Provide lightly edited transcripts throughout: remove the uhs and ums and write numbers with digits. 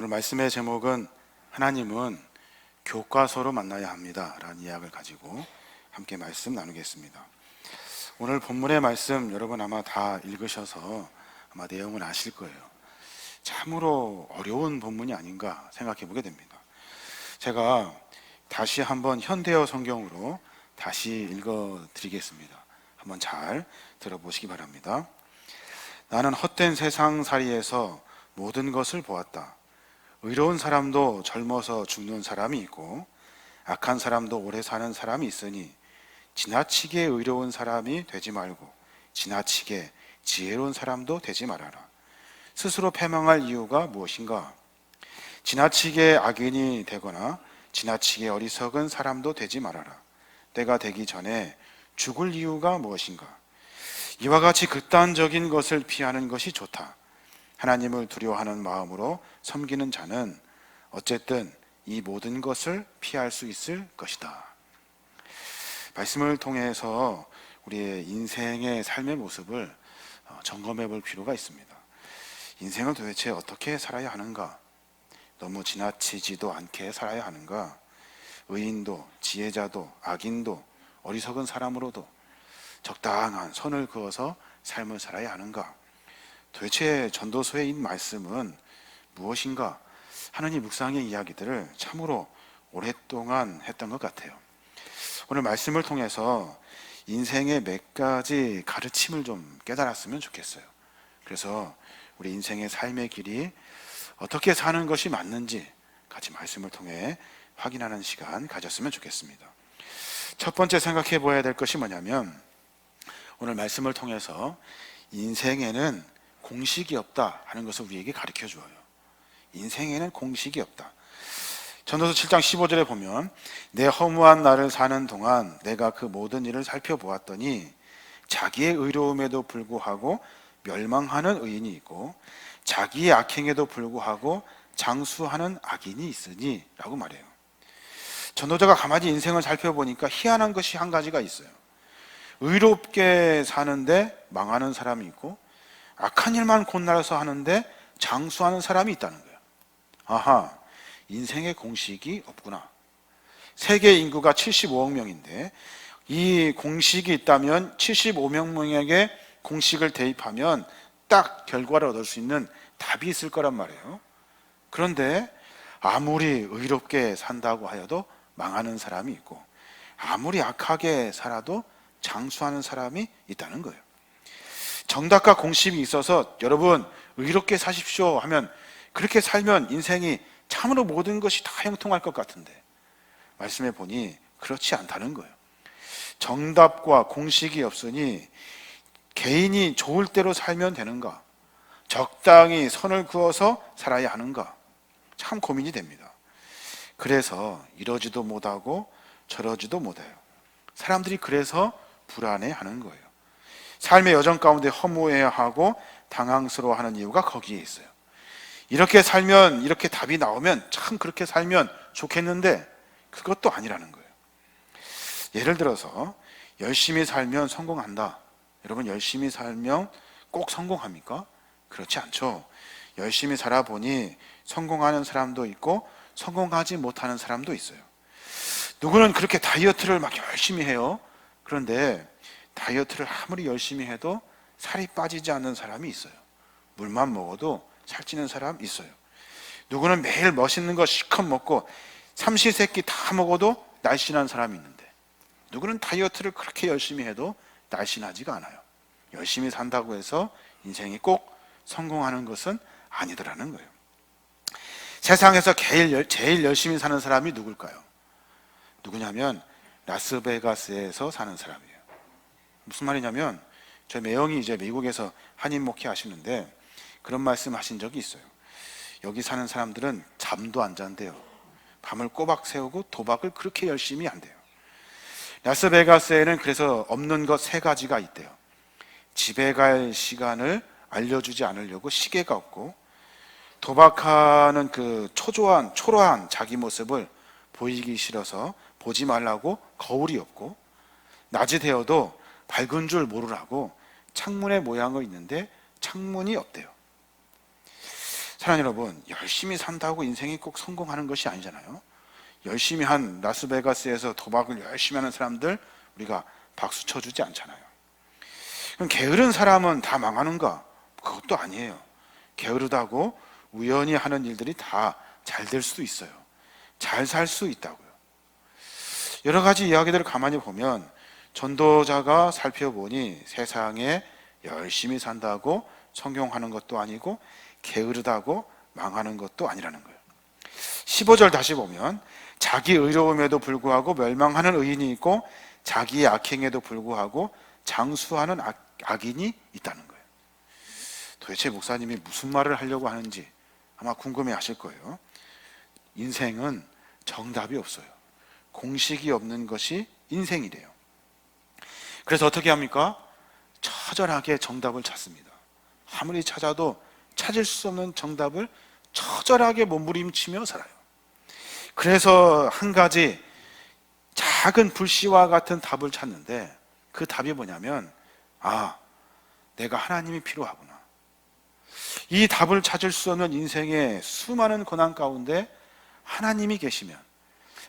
오늘 말씀의 제목은 하나님은 교과서로 만나야 합니다 라는 이야기를 가지고 함께 말씀 나누겠습니다. 오늘 본문의 말씀 여러분 아마 다 읽으셔서 아마 내용은 아실 거예요. 참으로 어려운 본문이 아닌가 생각해 보게 됩니다. 제가 다시 한번 현대어 성경으로 다시 읽어 드리겠습니다. 한번 잘 들어보시기 바랍니다. 나는 헛된 세상살이에서 모든 것을 보았다. 의로운 사람도 젊어서 죽는 사람이 있고 악한 사람도 오래 사는 사람이 있으니 지나치게 의로운 사람이 되지 말고 지나치게 지혜로운 사람도 되지 말아라. 스스로 패망할 이유가 무엇인가? 지나치게 악인이 되거나 지나치게 어리석은 사람도 되지 말아라. 때가 되기 전에 죽을 이유가 무엇인가? 이와 같이 극단적인 것을 피하는 것이 좋다. 하나님을 두려워하는 마음으로 섬기는 자는 어쨌든 이 모든 것을 피할 수 있을 것이다. 말씀을 통해서 우리의 인생의 삶의 모습을 점검해 볼 필요가 있습니다. 인생을 도대체 어떻게 살아야 하는가? 너무 지나치지도 않게 살아야 하는가? 의인도 지혜자도 악인도 어리석은 사람으로도 적당한 선을 그어서 삶을 살아야 하는가? 도대체 전도서의 이 말씀은 무엇인가 하는 이 묵상의 이야기들을 참으로 오랫동안 했던 것 같아요. 오늘 말씀을 통해서 인생의 몇 가지 가르침을 좀 깨달았으면 좋겠어요. 그래서 우리 인생의 삶의 길이 어떻게 사는 것이 맞는지 같이 말씀을 통해 확인하는 시간 가졌으면 좋겠습니다. 첫 번째 생각해 보아야 될 것이 뭐냐면 오늘 말씀을 통해서 인생에는 공식이 없다 하는 것을 우리에게 가르쳐 주어요. 인생에는 공식이 없다. 전도서 7장 15절에 보면 내 허무한 날을 사는 동안 내가 그 모든 일을 살펴보았더니 자기의 의로움에도 불구하고 멸망하는 의인이 있고 자기의 악행에도 불구하고 장수하는 악인이 있으니 라고 말해요. 전도자가 가만히 인생을 살펴보니까 희한한 것이 한 가지가 있어요. 의롭게 사는데 망하는 사람이 있고 악한 일만 곧날아서 하는데 장수하는 사람이 있다는 거예요. 아하, 인생의 공식이 없구나. 세계 인구가 75억 명인데 이 공식이 있다면 75명에게 공식을 대입하면 딱 결과를 얻을 수 있는 답이 있을 거란 말이에요. 그런데 아무리 의롭게 산다고 하여도 망하는 사람이 있고 아무리 악하게 살아도 장수하는 사람이 있다는 거예요. 정답과 공식이 있어서 여러분 의롭게 사십시오 하면 그렇게 살면 인생이 참으로 모든 것이 다 형통할 것 같은데 말씀해 보니 그렇지 않다는 거예요. 정답과 공식이 없으니 개인이 좋을 대로 살면 되는가? 적당히 선을 그어서 살아야 하는가? 참 고민이 됩니다. 그래서 이러지도 못하고 저러지도 못해요. 사람들이 그래서 불안해하는 거예요. 삶의 여정 가운데 허무해하고 당황스러워하는 이유가 거기에 있어요. 이렇게 살면 이렇게 답이 나오면 참 그렇게 살면 좋겠는데 그것도 아니라는 거예요. 예를 들어서 열심히 살면 성공한다. 여러분 열심히 살면 꼭 성공합니까? 그렇지 않죠. 열심히 살아보니 성공하는 사람도 있고 성공하지 못하는 사람도 있어요. 누구는 그렇게 다이어트를 막 열심히 해요. 그런데 다이어트를 아무리 열심히 해도 살이 빠지지 않는 사람이 있어요. 물만 먹어도 살찌는 사람 있어요. 누구는 매일 멋있는 거 실컷 먹고 삼시세끼 다 먹어도 날씬한 사람이 있는데 누구는 다이어트를 그렇게 열심히 해도 날씬하지가 않아요. 열심히 산다고 해서 인생이 꼭 성공하는 것은 아니더라는 거예요. 세상에서 제일 열심히 사는 사람이 누굴까요? 누구냐면 라스베가스에서 사는 사람이에요. 무슨 말이냐면 저희 매형이 이제 미국에서 한인 목회 하시는데 그런 말씀 하신 적이 있어요. 여기 사는 사람들은 잠도 안 잔대요. 밤을 꼬박 새우고 도박을 그렇게 열심히 한대요. 라스베가스에는 그래서 없는 것 3가지가 있대요. 집에 갈 시간을 알려주지 않으려고 시계가 없고 도박하는 그 초라한 자기 모습을 보이기 싫어서 보지 말라고 거울이 없고 낮이 되어도 밝은 줄 모르라고 창문의 모양이 있는데 창문이 없대요. 사랑하는 여러분, 열심히 산다고 인생이 꼭 성공하는 것이 아니잖아요. 열심히 한 라스베가스에서 도박을 열심히 하는 사람들 우리가 박수 쳐주지 않잖아요. 그럼 게으른 사람은 다 망하는가? 그것도 아니에요. 게으르다고 우연히 하는 일들이 다 잘 될 수도 있어요. 잘 살 수 있다고요. 여러 가지 이야기들을 가만히 보면 전도자가 살펴보니 세상에 열심히 산다고 성공하는 것도 아니고 게으르다고 망하는 것도 아니라는 거예요. 15절 다시 보면 자기 의로움에도 불구하고 멸망하는 의인이 있고 자기의 악행에도 불구하고 장수하는 악인이 있다는 거예요. 도대체 목사님이 무슨 말을 하려고 하는지 아마 궁금해 하실 거예요. 인생은 정답이 없어요. 공식이 없는 것이 인생이래요. 그래서 어떻게 합니까? 처절하게 정답을 찾습니다. 아무리 찾아도 찾을 수 없는 정답을 처절하게 몸부림치며 살아요. 그래서 한 가지 작은 불씨와 같은 답을 찾는데 그 답이 뭐냐면 내가 하나님이 필요하구나. 이 답을 찾을 수 없는 인생의 수많은 고난 가운데 하나님이 계시면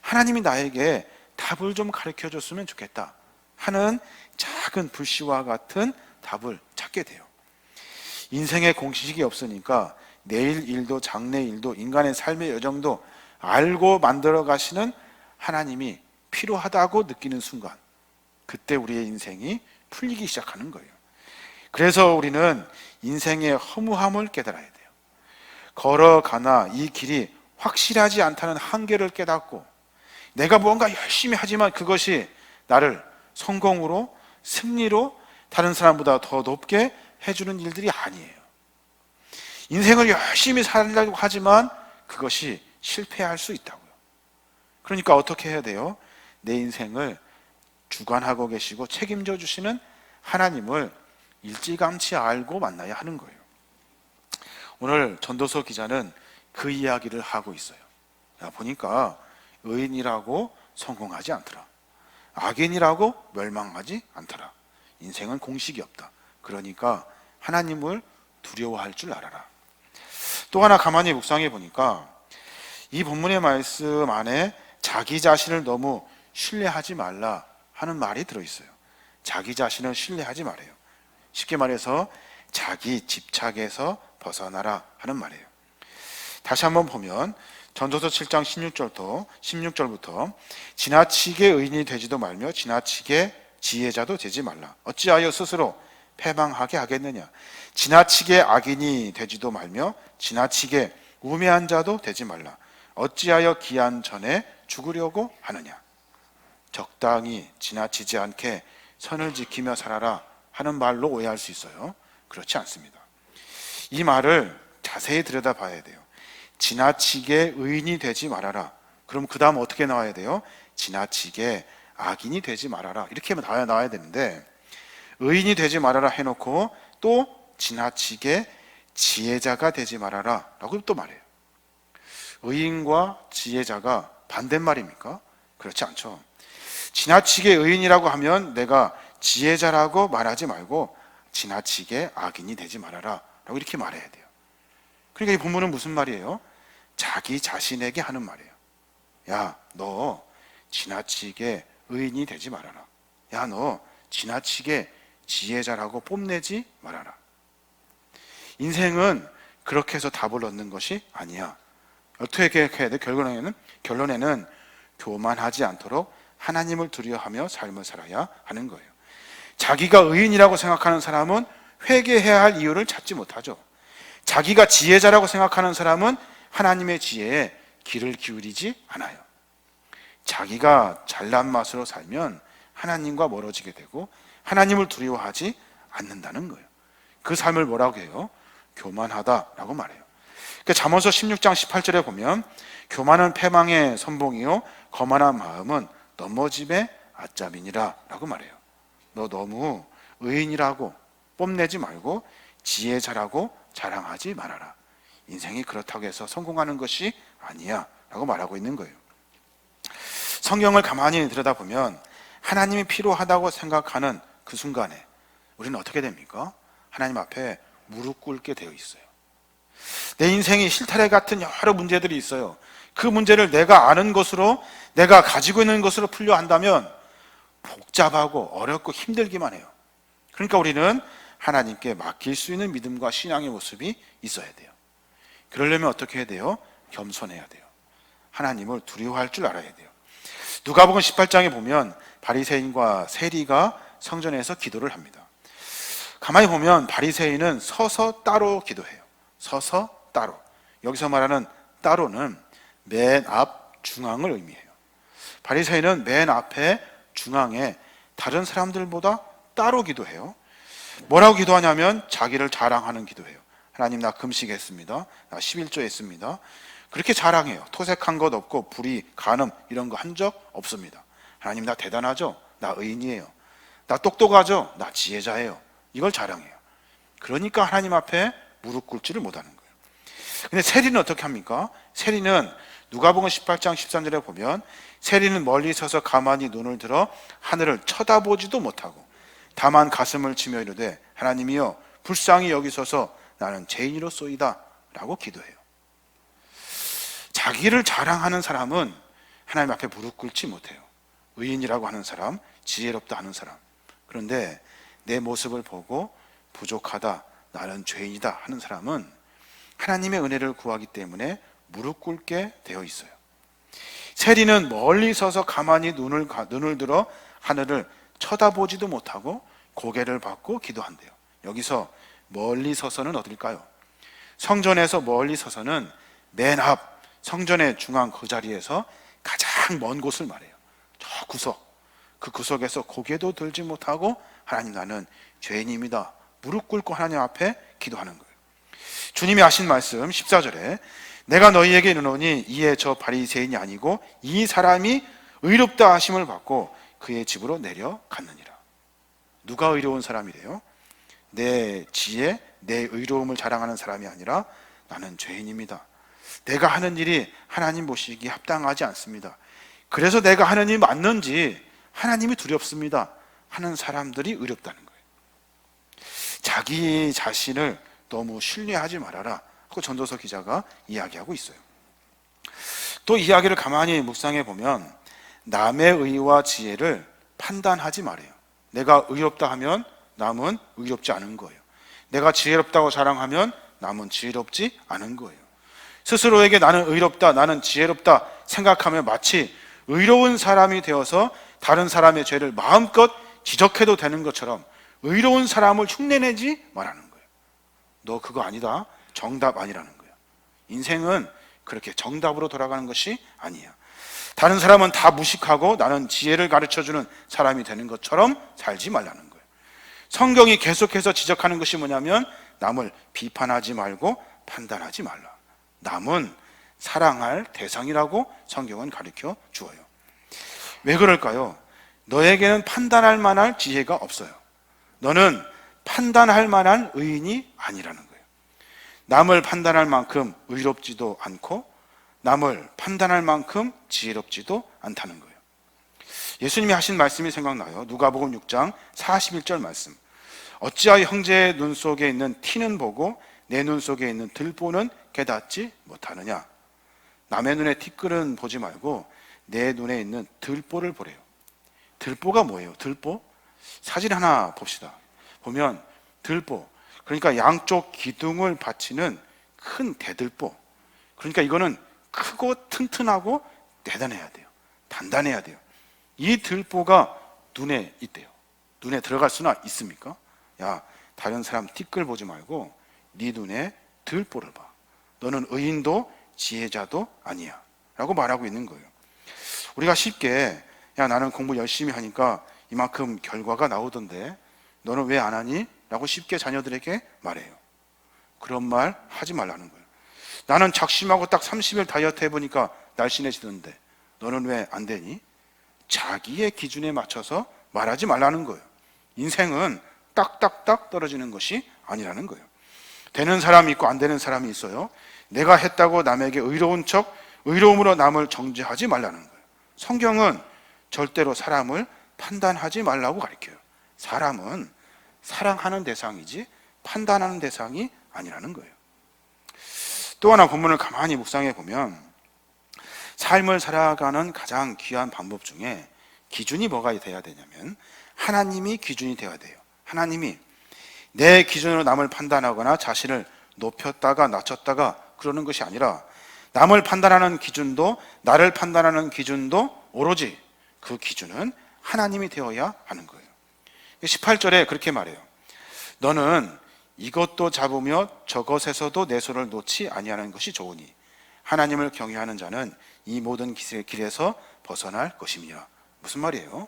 하나님이 나에게 답을 좀 가르쳐 줬으면 좋겠다 하는 작은 불씨와 같은 답을 찾게 돼요. 인생의 공식이 없으니까 내일 일도 장래 일도 인간의 삶의 여정도 알고 만들어 가시는 하나님이 필요하다고 느끼는 순간 그때 우리의 인생이 풀리기 시작하는 거예요. 그래서 우리는 인생의 허무함을 깨달아야 돼요. 걸어가나 이 길이 확실하지 않다는 한계를 깨닫고 내가 뭔가 열심히 하지만 그것이 나를 성공으로 승리로 다른 사람보다 더 높게 해주는 일들이 아니에요. 인생을 열심히 살려고 하지만 그것이 실패할 수 있다고요. 그러니까 어떻게 해야 돼요? 내 인생을 주관하고 계시고 책임져 주시는 하나님을 일찌감치 알고 만나야 하는 거예요. 오늘 전도서 기자는 그 이야기를 하고 있어요. 보니까 의인이라고 성공하지 않더라. 악인이라고 멸망하지 않더라. 인생은 공식이 없다. 그러니까 하나님을 두려워할 줄 알아라. 또 하나 가만히 묵상해 보니까 이 본문의 말씀 안에 자기 자신을 너무 신뢰하지 말라 하는 말이 들어있어요. 자기 자신을 신뢰하지 말아요. 쉽게 말해서 자기 집착에서 벗어나라 하는 말이에요. 다시 한번 보면 전도서 7장 16절부터 지나치게 의인이 되지도 말며 지나치게 지혜자도 되지 말라. 어찌하여 스스로 패망하게 하겠느냐. 지나치게 악인이 되지도 말며 지나치게 우매한 자도 되지 말라. 어찌하여 기한 전에 죽으려고 하느냐. 적당히 지나치지 않게 선을 지키며 살아라 하는 말로 오해할 수 있어요. 그렇지 않습니다. 이 말을 자세히 들여다봐야 돼요. 지나치게 의인이 되지 말아라. 그럼 그 다음 어떻게 나와야 돼요? 지나치게 악인이 되지 말아라. 이렇게 나와야 되는데 의인이 되지 말아라 해놓고 또 지나치게 지혜자가 되지 말아라 라고 또 말해요. 의인과 지혜자가 반대말입니까? 그렇지 않죠. 지나치게 의인이라고 하면 내가 지혜자라고 말하지 말고 지나치게 악인이 되지 말아라 라고 이렇게 말해야 돼요. 그러니까 이 본문은 무슨 말이에요? 자기 자신에게 하는 말이에요. 야, 너 지나치게 의인이 되지 말아라. 야, 너 지나치게 지혜자라고 뽐내지 말아라. 인생은 그렇게 해서 답을 얻는 것이 아니야. 어떻게 해야 돼? 결론에는 교만하지 않도록 하나님을 두려워하며 삶을 살아야 하는 거예요. 자기가 의인이라고 생각하는 사람은 회개해야 할 이유를 찾지 못하죠. 자기가 지혜자라고 생각하는 사람은 하나님의 지혜에 귀를 기울이지 않아요. 자기가 잘난 맛으로 살면 하나님과 멀어지게 되고 하나님을 두려워하지 않는다는 거예요. 그 삶을 뭐라고 해요? 교만하다라고 말해요. 그러니까 잠언서 16장 18절에 보면 교만은 패망의 선봉이요 거만한 마음은 넘어짐의 아짜미니라 라고 말해요. 너 너무 의인이라고 뽐내지 말고 지혜자라고 자랑하지 말아라. 인생이 그렇다고 해서 성공하는 것이 아니야 라고 말하고 있는 거예요. 성경을 가만히 들여다보면 하나님이 필요하다고 생각하는 그 순간에 우리는 어떻게 됩니까? 하나님 앞에 무릎 꿇게 되어 있어요. 내 인생이 실타래 같은 여러 문제들이 있어요. 그 문제를 내가 아는 것으로, 내가 가지고 있는 것으로 풀려 한다면 복잡하고 어렵고 힘들기만 해요. 그러니까 우리는 하나님께 맡길 수 있는 믿음과 신앙의 모습이 있어야 돼요. 그러려면 어떻게 해야 돼요? 겸손해야 돼요. 하나님을 두려워할 줄 알아야 돼요. 누가복음 18장에 보면 바리새인과 세리가 성전에서 기도를 합니다. 가만히 보면 바리새인은 서서 따로 기도해요. 서서 따로. 여기서 말하는 따로는 맨 앞 중앙을 의미해요. 바리새인은 맨 앞에 중앙에 다른 사람들보다 따로 기도해요. 뭐라고 기도하냐면 자기를 자랑하는 기도해요. 하나님, 나 금식했습니다. 나 11조 했습니다. 그렇게 자랑해요. 토색한 것 없고 불의, 간음 이런 거 한 적 없습니다. 하나님, 나 대단하죠? 나 의인이에요. 나 똑똑하죠? 나 지혜자예요. 이걸 자랑해요. 그러니까 하나님 앞에 무릎 꿇지를 못하는 거예요. 근데 세리는 어떻게 합니까? 세리는 누가복음 18장 13절에 보면 세리는 멀리 서서 가만히 눈을 들어 하늘을 쳐다보지도 못하고 다만 가슴을 치며 이르되 하나님이여 불쌍히 여기소서 나는 죄인이로소이다 라고 기도해요. 자기를 자랑하는 사람은 하나님 앞에 무릎 꿇지 못해요. 의인이라고 하는 사람, 지혜롭다 하는 사람. 그런데 내 모습을 보고 부족하다, 나는 죄인이다 하는 사람은 하나님의 은혜를 구하기 때문에 무릎 꿇게 되어 있어요. 세리는 멀리 서서 가만히 눈을 들어 하늘을 쳐다보지도 못하고 고개를 받고 기도한대요. 여기서 멀리 서서는 어딜까요? 성전에서 멀리 서서는 맨 앞 성전의 중앙 그 자리에서 가장 먼 곳을 말해요. 저 구석, 그 구석에서 고개도 들지 못하고 하나님, 나는 죄인입니다. 무릎 꿇고 하나님 앞에 기도하는 거예요. 주님이 하신 말씀 14절에 내가 너희에게 이르노니 이에 저 바리새인이 아니고 이 사람이 의롭다 하심을 받고 그의 집으로 내려갔느니라. 누가 의로운 사람이래요? 내 지혜, 내 의로움을 자랑하는 사람이 아니라 나는 죄인입니다. 내가 하는 일이 하나님 보시기에 합당하지 않습니다. 그래서 내가 하는 일이 맞는지 하나님이 두렵습니다 하는 사람들이 의롭다는 거예요. 자기 자신을 너무 신뢰하지 말아라 하고 전도서 기자가 이야기하고 있어요. 또 이야기를 가만히 묵상해 보면 남의 의와 지혜를 판단하지 말아요. 내가 의롭다 하면 남은 의롭지 않은 거예요. 내가 지혜롭다고 자랑하면 남은 지혜롭지 않은 거예요. 스스로에게 나는 의롭다, 나는 지혜롭다 생각하면 마치 의로운 사람이 되어서 다른 사람의 죄를 마음껏 지적해도 되는 것처럼 의로운 사람을 흉내내지 말라는 거예요. 너 그거 아니다, 정답 아니라는 거예요. 인생은 그렇게 정답으로 돌아가는 것이 아니야. 다른 사람은 다 무식하고 나는 지혜를 가르쳐주는 사람이 되는 것처럼 살지 말라는 거예요. 성경이 계속해서 지적하는 것이 뭐냐면 남을 비판하지 말고 판단하지 말라. 남은 사랑할 대상이라고 성경은 가르쳐 주어요. 왜 그럴까요? 너에게는 판단할 만한 지혜가 없어요. 너는 판단할 만한 의인이 아니라는 거예요. 남을 판단할 만큼 의롭지도 않고 남을 판단할 만큼 지혜롭지도 않다는 거예요. 예수님이 하신 말씀이 생각나요. 누가복음 6장 41절 말씀. 어찌하여 형제의 눈 속에 있는 티는 보고 내 눈 속에 있는 들보는 깨닫지 못하느냐. 남의 눈에 티끌은 보지 말고 내 눈에 있는 들보를 보래요. 들보가 뭐예요? 들보? 사진 하나 봅시다. 보면 들보, 그러니까 양쪽 기둥을 받치는 큰 대들보. 그러니까 이거는 크고 튼튼하고 대단해야 돼요. 단단해야 돼요. 이 들보가 눈에 있대요. 눈에 들어갈 수나 있습니까? 야, 다른 사람 티끌 보지 말고 네 눈에 들보를 봐. 너는 의인도 지혜자도 아니야 라고 말하고 있는 거예요. 우리가 쉽게 야, 나는 공부 열심히 하니까 이만큼 결과가 나오던데 너는 왜 안 하니? 라고 쉽게 자녀들에게 말해요. 그런 말 하지 말라는 거예요. 나는 작심하고 딱 30일 다이어트 해보니까 날씬해지던데 너는 왜 안 되니? 자기의 기준에 맞춰서 말하지 말라는 거예요. 인생은 딱딱딱 떨어지는 것이 아니라는 거예요. 되는 사람이 있고 안 되는 사람이 있어요. 내가 했다고 남에게 의로운 척, 의로움으로 남을 정죄하지 말라는 거예요. 성경은 절대로 사람을 판단하지 말라고 가르쳐요. 사람은 사랑하는 대상이지 판단하는 대상이 아니라는 거예요. 또 하나 본문을 가만히 묵상해 보면 삶을 살아가는 가장 귀한 방법 중에 기준이 뭐가 돼야 되냐면 하나님이 기준이 되어야 돼요. 하나님이 내 기준으로 남을 판단하거나 자신을 높였다가 낮췄다가 그러는 것이 아니라 남을 판단하는 기준도 나를 판단하는 기준도 오로지 그 기준은 하나님이 되어야 하는 거예요. 18절에 그렇게 말해요. 너는 이것도 잡으며 저것에서도 내 손을 놓지 아니하는 것이 좋으니 하나님을 경외하는 자는 이 모든 길에서 벗어날 것이며. 무슨 말이에요?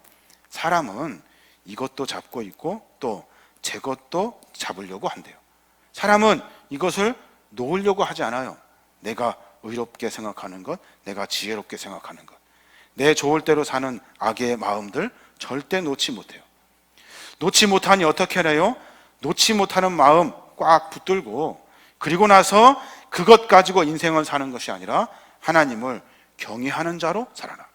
사람은 이것도 잡고 있고 또 저것도 잡으려고 한대요. 사람은 이것을 놓으려고 하지 않아요. 내가 의롭게 생각하는 것, 내가 지혜롭게 생각하는 것, 내 좋을 대로 사는 악의 마음들 절대 놓지 못해요. 놓지 못하니 어떻게 해요? 놓지 못하는 마음 꽉 붙들고 그리고 나서 그것 가지고 인생을 사는 것이 아니라 하나님을 경외하는 자로 살아라.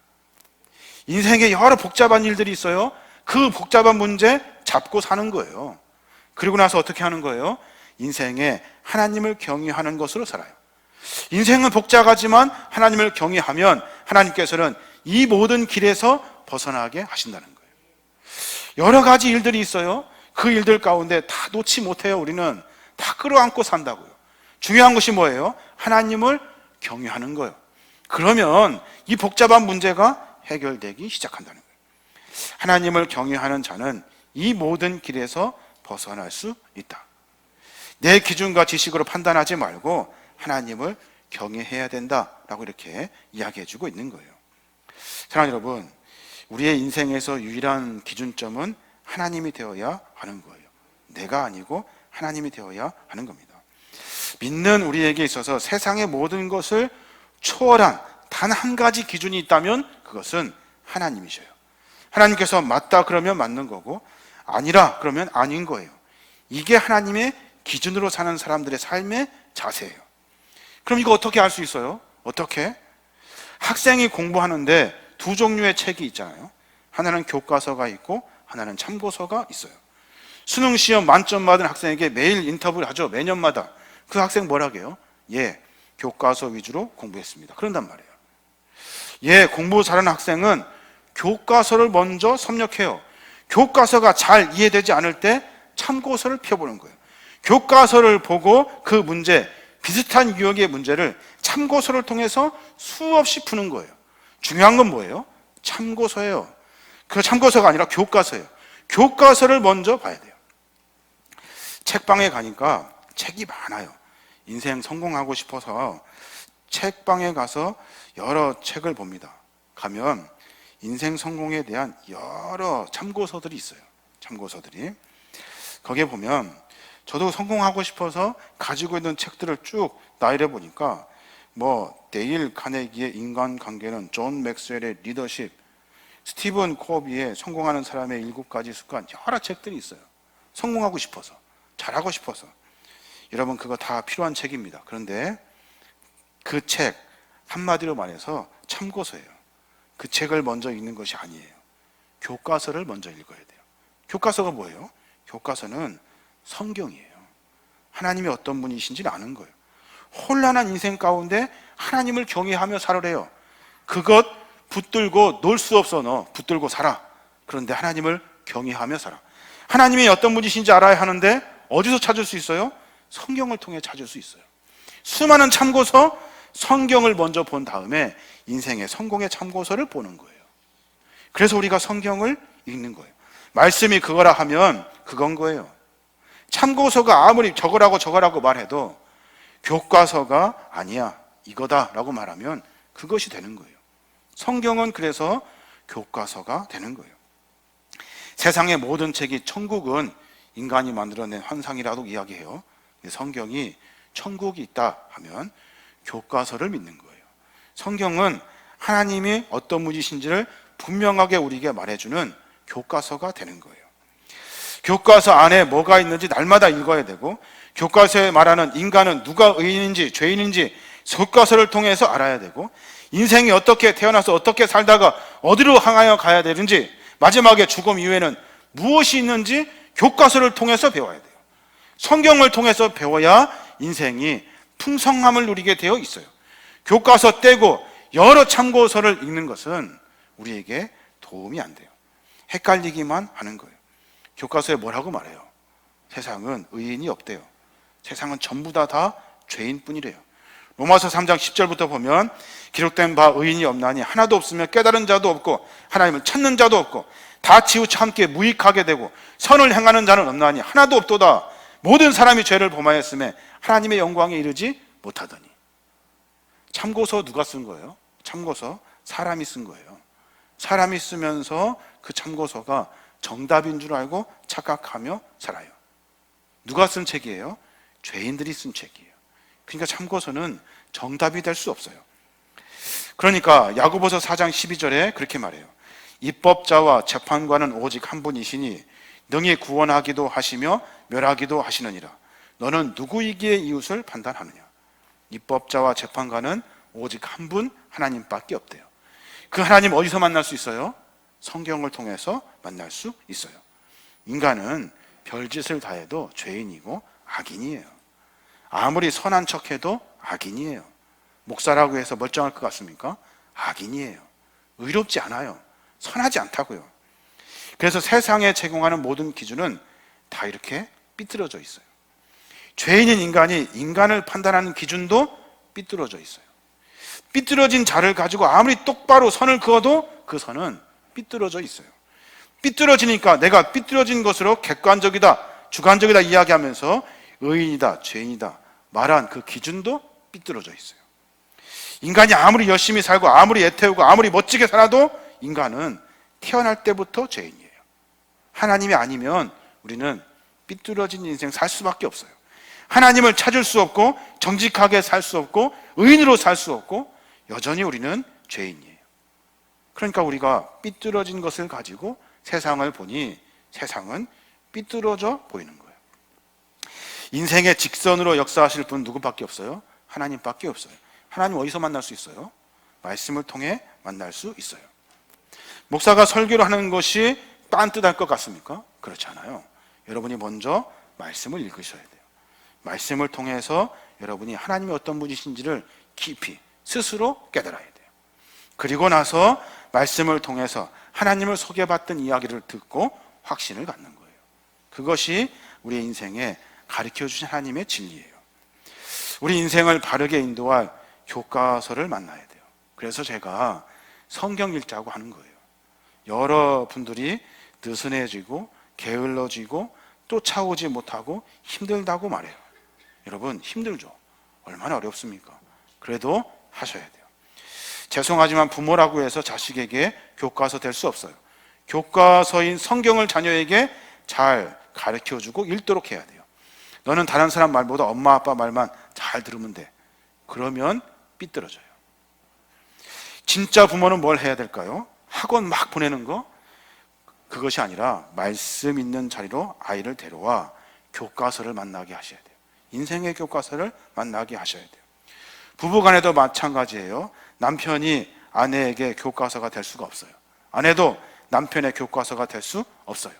인생에 여러 복잡한 일들이 있어요. 그 복잡한 문제 잡고 사는 거예요. 그리고 나서 어떻게 하는 거예요? 인생에 하나님을 경외하는 것으로 살아요. 인생은 복잡하지만 하나님을 경외하면 하나님께서는 이 모든 길에서 벗어나게 하신다는 거예요. 여러 가지 일들이 있어요. 그 일들 가운데 다 놓지 못해요. 우리는 다 끌어안고 산다고요. 중요한 것이 뭐예요? 하나님을 경외하는 거예요. 그러면 이 복잡한 문제가 해결되기 시작한다는 거예요. 하나님을 경외하는 자는 이 모든 길에서 벗어날 수 있다. 내 기준과 지식으로 판단하지 말고 하나님을 경외해야 된다라고 이렇게 이야기해 주고 있는 거예요. 사랑하는 여러분, 우리의 인생에서 유일한 기준점은 하나님이 되어야 하는 거예요. 내가 아니고 하나님이 되어야 하는 겁니다. 믿는 우리에게 있어서 세상의 모든 것을 초월한 단 한 가지 기준이 있다면 그것은 하나님이셔요. 하나님께서 맞다 그러면 맞는 거고 아니라 그러면 아닌 거예요. 이게 하나님의 기준으로 사는 사람들의 삶의 자세예요. 그럼 이거 어떻게 알 수 있어요? 어떻게? 학생이 공부하는데 두 종류의 책이 있잖아요. 하나는 교과서가 있고 하나는 참고서가 있어요. 수능 시험 만점 받은 학생에게 매일 인터뷰를 하죠. 매년마다. 그 학생 뭐라고 해요? 예, 교과서 위주로 공부했습니다. 그런단 말이에요. 예, 공부 잘하는 학생은 교과서를 먼저 섭렵해요. 교과서가 잘 이해되지 않을 때 참고서를 펴보는 거예요. 교과서를 보고 그 문제, 비슷한 유형의 문제를 참고서를 통해서 수없이 푸는 거예요. 중요한 건 뭐예요? 참고서예요. 그 참고서가 아니라 교과서예요. 교과서를 먼저 봐야 돼요. 책방에 가니까 책이 많아요. 인생 성공하고 싶어서 책방에 가서 여러 책을 봅니다. 가면 인생 성공에 대한 여러 참고서들이 있어요. 참고서들이. 거기에 보면 저도 성공하고 싶어서 가지고 있는 책들을 쭉 나열해 보니까 데일 카네기의 인간관계는, 존 맥스웰의 리더십, 스티븐 코비의 성공하는 사람의 7가지 습관, 여러 책들이 있어요. 성공하고 싶어서, 잘하고 싶어서. 여러분 그거 다 필요한 책입니다. 그런데 그 책 한마디로 말해서 참고서예요. 그 책을 먼저 읽는 것이 아니에요. 교과서를 먼저 읽어야 돼요. 교과서가 뭐예요? 교과서는 성경이에요. 하나님이 어떤 분이신지를 아는 거예요. 혼란한 인생 가운데 하나님을 경외하며 살으래요. 그것 붙들고 놀 수 없어. 너 붙들고 살아. 그런데 하나님을 경외하며 살아. 하나님이 어떤 분이신지 알아야 하는데 어디서 찾을 수 있어요? 성경을 통해 찾을 수 있어요. 수많은 참고서, 성경을 먼저 본 다음에 인생의 성공의 참고서를 보는 거예요. 그래서 우리가 성경을 읽는 거예요. 말씀이 그거라 하면 그건 거예요. 참고서가 아무리 저거라고 말해도 교과서가 아니야, 이거다라고 말하면 그것이 되는 거예요. 성경은 그래서 교과서가 되는 거예요. 세상의 모든 책이 천국은 인간이 만들어낸 환상이라고 이야기해요. 성경이 천국이 있다 하면 교과서를 믿는 거예요. 성경은 하나님이 어떤 분이신지를 분명하게 우리에게 말해주는 교과서가 되는 거예요. 교과서 안에 뭐가 있는지 날마다 읽어야 되고, 교과서에 말하는 인간은 누가 의인인지 죄인인지 교과서를 통해서 알아야 되고, 인생이 어떻게 태어나서 어떻게 살다가 어디로 향하여 가야 되는지, 마지막에 죽음 이후에는 무엇이 있는지 교과서를 통해서 배워야 돼요. 성경을 통해서 배워야 인생이 풍성함을 누리게 되어 있어요. 교과서 떼고 여러 참고서를 읽는 것은 우리에게 도움이 안 돼요. 헷갈리기만 하는 거예요. 교과서에 뭐라고 말해요? 세상은 의인이 없대요. 세상은 전부 다 죄인뿐이래요. 로마서 3장 10절부터 보면 기록된 바 의인이 없나니 하나도 없으며 깨달은 자도 없고 하나님을 찾는 자도 없고 다 치우쳐 함께 무익하게 되고 선을 행하는 자는 없나니 하나도 없도다. 모든 사람이 죄를 범하였음에 하나님의 영광에 이르지 못하더니. 참고서 누가 쓴 거예요? 참고서 사람이 쓴 거예요. 사람이 쓰면서 그 참고서가 정답인 줄 알고 착각하며 살아요. 누가 쓴 책이에요? 죄인들이 쓴 책이에요. 그러니까 참고서는 정답이 될 수 없어요. 그러니까 야고보서 4장 12절에 그렇게 말해요. 입법자와 재판관은 오직 한 분이시니 능히 구원하기도 하시며 멸하기도 하시느니라. 너는 누구이기에 이웃을 판단하느냐? 입법자와 재판관은 오직 한 분 하나님밖에 없대요. 그 하나님 어디서 만날 수 있어요? 성경을 통해서 만날 수 있어요. 인간은 별짓을 다 해도 죄인이고 악인이에요. 아무리 선한 척해도 악인이에요. 목사라고 해서 멀쩡할 것 같습니까? 악인이에요. 의롭지 않아요. 선하지 않다고요. 그래서 세상에 제공하는 모든 기준은 다 이렇게 삐뚤어져 있어요. 죄인인 인간이 인간을 판단하는 기준도 삐뚤어져 있어요. 삐뚤어진 자를 가지고 아무리 똑바로 선을 그어도 그 선은 삐뚤어져 있어요. 삐뚤어지니까 내가 삐뚤어진 것으로 객관적이다, 주관적이다 이야기하면서 의인이다, 죄인이다 말한 그 기준도 삐뚤어져 있어요. 인간이 아무리 열심히 살고 아무리 애태우고 아무리 멋지게 살아도 인간은 태어날 때부터 죄인이에요. 하나님이 아니면 우리는 삐뚤어진 인생 살 수밖에 없어요. 하나님을 찾을 수 없고 정직하게 살 수 없고 의인으로 살 수 없고 여전히 우리는 죄인이에요. 그러니까 우리가 삐뚤어진 것을 가지고 세상을 보니 세상은 삐뚤어져 보이는 거예요. 인생의 직선으로 역사하실 분 누구밖에 없어요? 하나님밖에 없어요. 하나님 어디서 만날 수 있어요? 말씀을 통해 만날 수 있어요. 목사가 설교를 하는 것이 딴뜻할 것 같습니까? 그렇지 않아요. 여러분이 먼저 말씀을 읽으셔야 돼요. 말씀을 통해서 여러분이 하나님이 어떤 분이신지를 깊이 스스로 깨달아야 돼요. 그리고 나서 말씀을 통해서 하나님을 소개받던 이야기를 듣고 확신을 갖는 거예요. 그것이 우리 인생에 가르쳐 주신 하나님의 진리예요. 우리 인생을 바르게 인도할 교과서를 만나야 돼요. 그래서 제가 성경 읽자고 하는 거예요. 여러분들이 느슨해지고 게을러지고 쫓아오지 못하고 힘들다고 말해요. 여러분 힘들죠? 얼마나 어렵습니까? 그래도 하셔야 돼요. 죄송하지만 부모라고 해서 자식에게 교과서 될 수 없어요. 교과서인 성경을 자녀에게 잘 가르쳐주고 읽도록 해야 돼요. 너는 다른 사람 말보다 엄마 아빠 말만 잘 들으면 돼. 그러면 삐뚤어져요. 진짜 부모는 뭘 해야 될까요? 학원 막 보내는 거? 그것이 아니라 말씀 있는 자리로 아이를 데려와 교과서를 만나게 하셔야 돼요. 인생의 교과서를 만나게 하셔야 돼요. 부부간에도 마찬가지예요. 남편이 아내에게 교과서가 될 수가 없어요. 아내도 남편의 교과서가 될 수 없어요.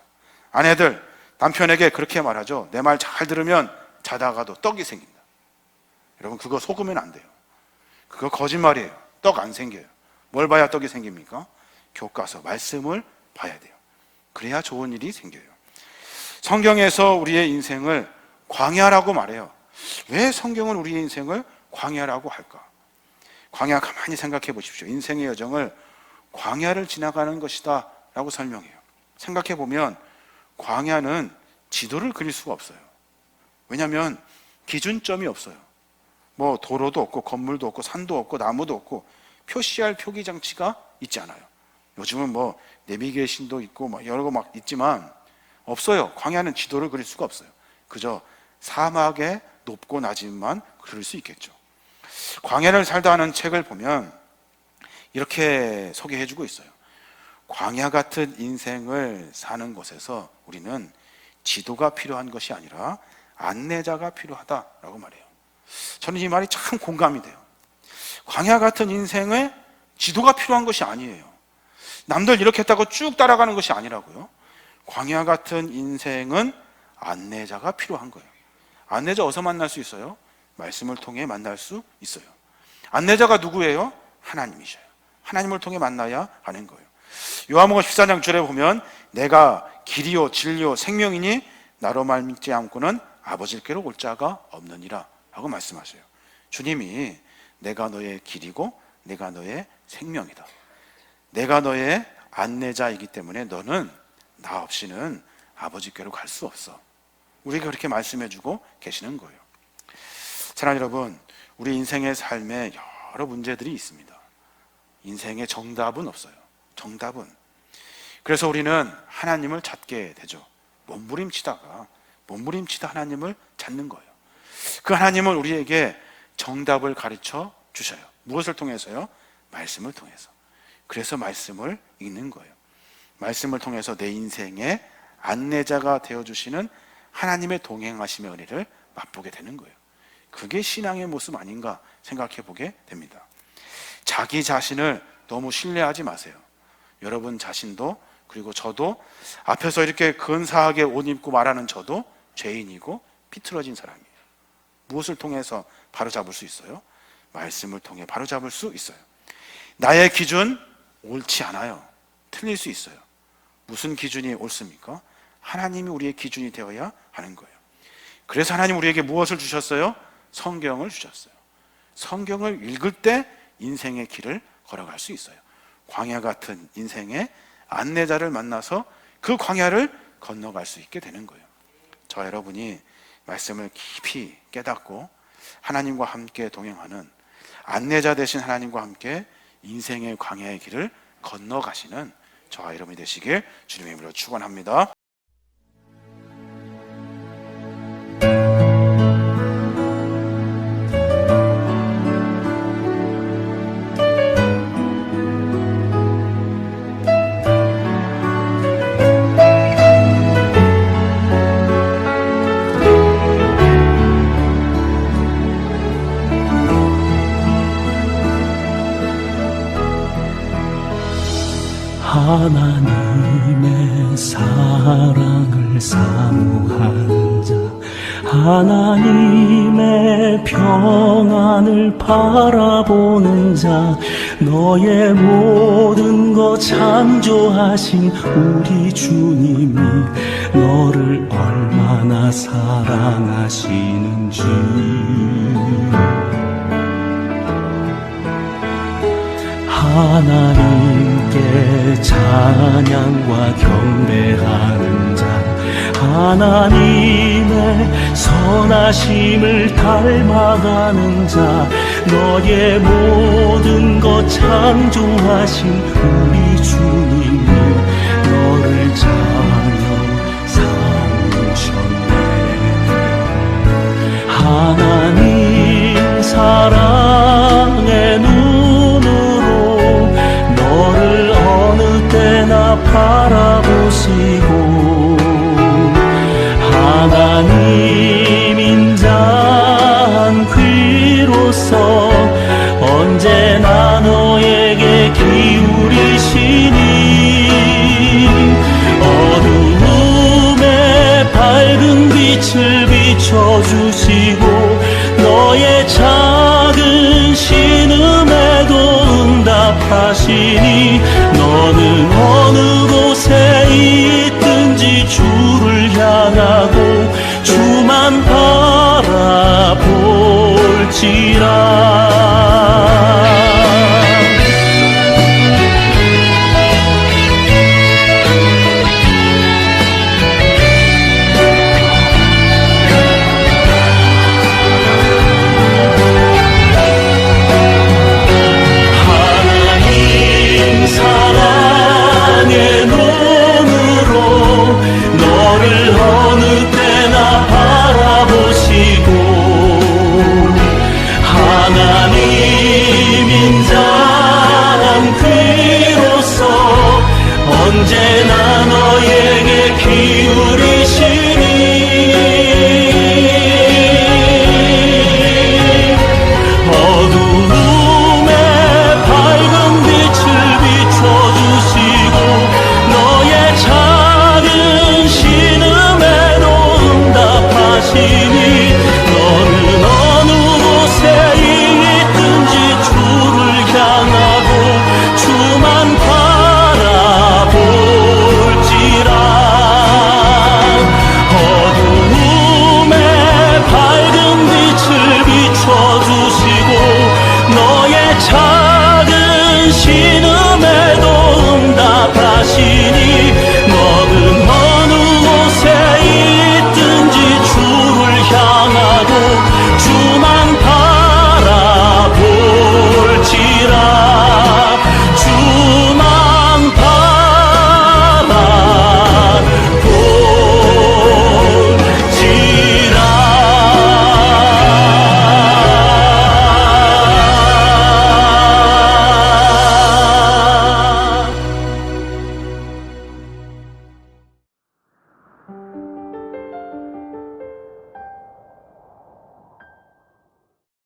아내들 남편에게 그렇게 말하죠. 내 말 잘 들으면 자다가도 떡이 생긴다. 여러분 그거 속으면 안 돼요. 그거 거짓말이에요. 떡 안 생겨요. 뭘 봐야 떡이 생깁니까? 교과서, 말씀을 봐야 돼요. 그래야 좋은 일이 생겨요. 성경에서 우리의 인생을 광야라고 말해요. 왜 성경은 우리의 인생을 광야라고 할까? 광야 가만히 생각해 보십시오. 인생의 여정을 광야를 지나가는 것이다 라고 설명해요. 생각해 보면 광야는 지도를 그릴 수가 없어요. 왜냐하면 기준점이 없어요. 뭐 도로도 없고 건물도 없고 산도 없고 나무도 없고 표시할 표기 장치가 있지 않아요. 요즘은 뭐 내비게이션도 있고 뭐 여러 거 막 있지만 없어요. 광야는 지도를 그릴 수가 없어요. 그저 사막의 높고 낮음만 그릴 수 있겠죠. 광야를 살다 하는 책을 보면 이렇게 소개해주고 있어요. 광야 같은 인생을 사는 곳에서 우리는 지도가 필요한 것이 아니라 안내자가 필요하다라고 말해요. 저는 이 말이 참 공감이 돼요. 광야 같은 인생에 지도가 필요한 것이 아니에요. 남들 이렇게 했다고 쭉 따라가는 것이 아니라고요. 광야 같은 인생은 안내자가 필요한 거예요. 안내자 어디서 만날 수 있어요? 말씀을 통해 만날 수 있어요. 안내자가 누구예요? 하나님이셔요. 하나님을 통해 만나야 하는 거예요. 요한복음 14장 줄에 보면 내가 길이요 진리요 생명이니 나로 말미지 않고는 아버지께로 올 자가 없느니라 하고 말씀하셔요. 주님이 내가 너의 길이고 내가 너의 생명이다. 내가 너의 안내자이기 때문에 너는 나 없이는 아버지께로 갈 수 없어. 우리가 그렇게 말씀해주고 계시는 거예요. 사랑하는 여러분, 우리 인생의 삶에 여러 문제들이 있습니다. 인생의 정답은 없어요. 정답은. 그래서 우리는 하나님을 찾게 되죠. 몸부림치다 하나님을 찾는 거예요. 그 하나님은 우리에게 정답을 가르쳐 주셔요. 무엇을 통해서요? 말씀을 통해서. 그래서 말씀을 읽는 거예요. 말씀을 통해서 내 인생의 안내자가 되어주시는 하나님의 동행하심의 은혜를 맛보게 되는 거예요. 그게 신앙의 모습 아닌가 생각해 보게 됩니다. 자기 자신을 너무 신뢰하지 마세요. 여러분 자신도, 그리고 저도 앞에서 이렇게 근사하게 옷 입고 말하는 저도 죄인이고 비틀어진 사람이에요. 무엇을 통해서 바로잡을 수 있어요? 말씀을 통해 바로잡을 수 있어요. 나의 기준 옳지 않아요. 틀릴 수 있어요. 무슨 기준이 옳습니까? 하나님이 우리의 기준이 되어야 하는 거예요. 그래서 하나님 우리에게 무엇을 주셨어요? 성경을 주셨어요. 성경을 읽을 때 인생의 길을 걸어갈 수 있어요. 광야 같은 인생의 안내자를 만나서 그 광야를 건너갈 수 있게 되는 거예요. 저와 여러분이 말씀을 깊이 깨닫고 하나님과 함께 동행하는 안내자 되신 하나님과 함께 인생의 광야의 길을 건너가시는 저와 여러분이 되시길 주님의 이름으로 축원합니다. 하나님의 사랑을 사모하는 자, 하나님의 평안을 바라보는 자, 너의 모든 것 창조하신 우리 주님이 너를 얼마나 사랑하시는지 하나님께 찬양과 경배하는 자, 하나님의 선하심을 닮아가는 자, 너의 모든 것 창조하신 우리 주님이 너를 자녀 삼으셨네. 하나님 사랑의 눈으로 너를 어느 때나 바라보시고 하나님 인자한 귀로서 언제나 너에게 기울이시니 어두움에 밝은 빛을 비춰주시고 너의 작은 신음에도 응답하시니 너는 어느 곳에 있든지 주를 향하고 주만 바라볼지라. 사랑의 눈으로 너를 어느 때나 바라보시고 하나님 신음에도 응답하시니